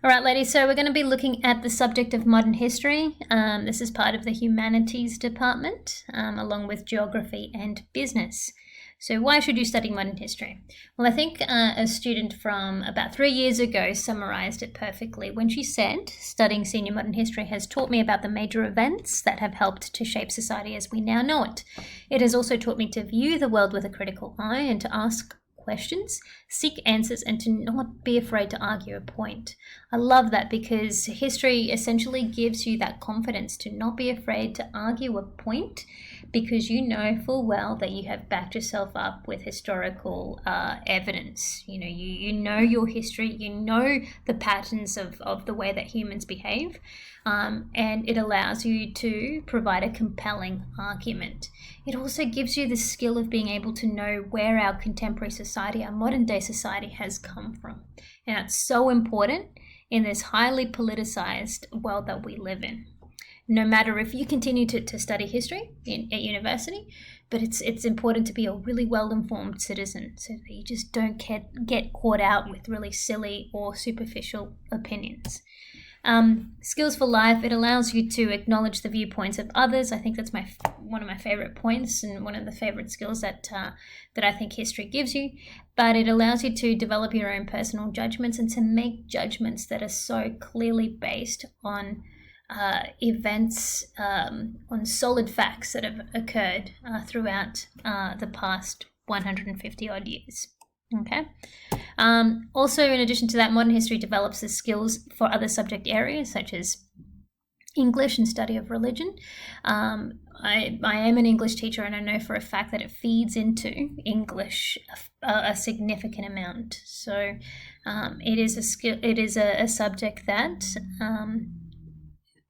All right, ladies, so we're going to be looking at the subject of modern history. This is part of the humanities department, along with geography and business. So why should you study modern history? Well, I think a student from about 3 years ago summarized it perfectly when she said, studying senior modern history has taught me about the major events that have helped to shape society as we now know it. It has also taught me to view the world with a critical eye and to ask questions, seek answers, and to not be afraid to argue a point. I love that because history essentially gives you that confidence to not be afraid to argue a point, because you know full well that you have backed yourself up with historical evidence. You know your history, you know the patterns of the way that humans behave, and it allows you to provide a compelling argument. It also gives you the skill of being able to know where our contemporary society, our modern day society, has come from. And that's so important in this highly politicized world that we live in. No matter if you continue to study history at university, but it's important to be a really well-informed citizen so that you just don't get caught out with really silly or superficial opinions. Skills for life, it allows you to acknowledge the viewpoints of others. I think that's one of my favorite points and one of the favorite skills that I think history gives you. But it allows you to develop your own personal judgments and to make judgments that are so clearly based on events, on solid facts that have occurred throughout the past 150 odd years. Okay. Also, in addition to that, modern history develops the skills for other subject areas such as English and study of religion. I am an English teacher, and I know for a fact that it feeds into English a significant amount. So it is a skill. It is a subject that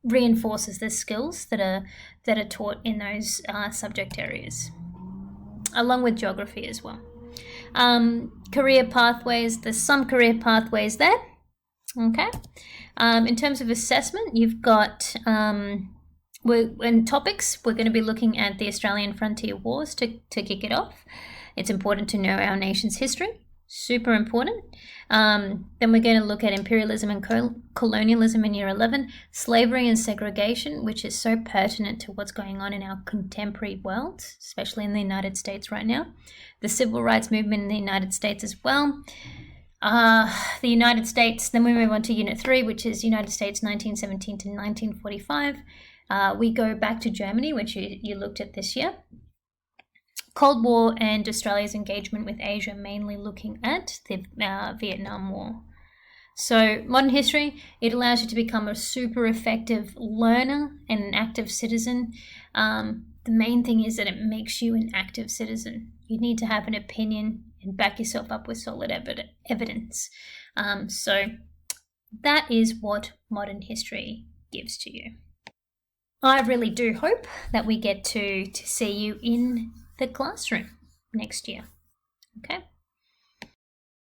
reinforces the skills that are taught in those subject areas, along with geography as well. Career pathways, there's some career pathways there. Okay. In terms of assessment, you've got in topics, we're going to be looking at the Australian Frontier Wars to kick it off. It's important to know our nation's history. Super important. Then we're going to look at imperialism and colonialism in year 11, slavery and segregation, which is so pertinent to what's going on in our contemporary world, especially in the United States right now. The civil rights movement in the United States as well. The United States, then we move on to Unit 3, which is United States 1917 to 1945. We go back to Germany, which you looked at this year. Cold War and Australia's engagement with Asia, mainly looking at the Vietnam War. So modern history, it allows you to become a super effective learner and an active citizen. The main thing is that it makes you an active citizen. You need to have an opinion and back yourself up with solid evidence. So that is what modern history gives to you. I really do hope that we get to see you in the classroom next year. Okay.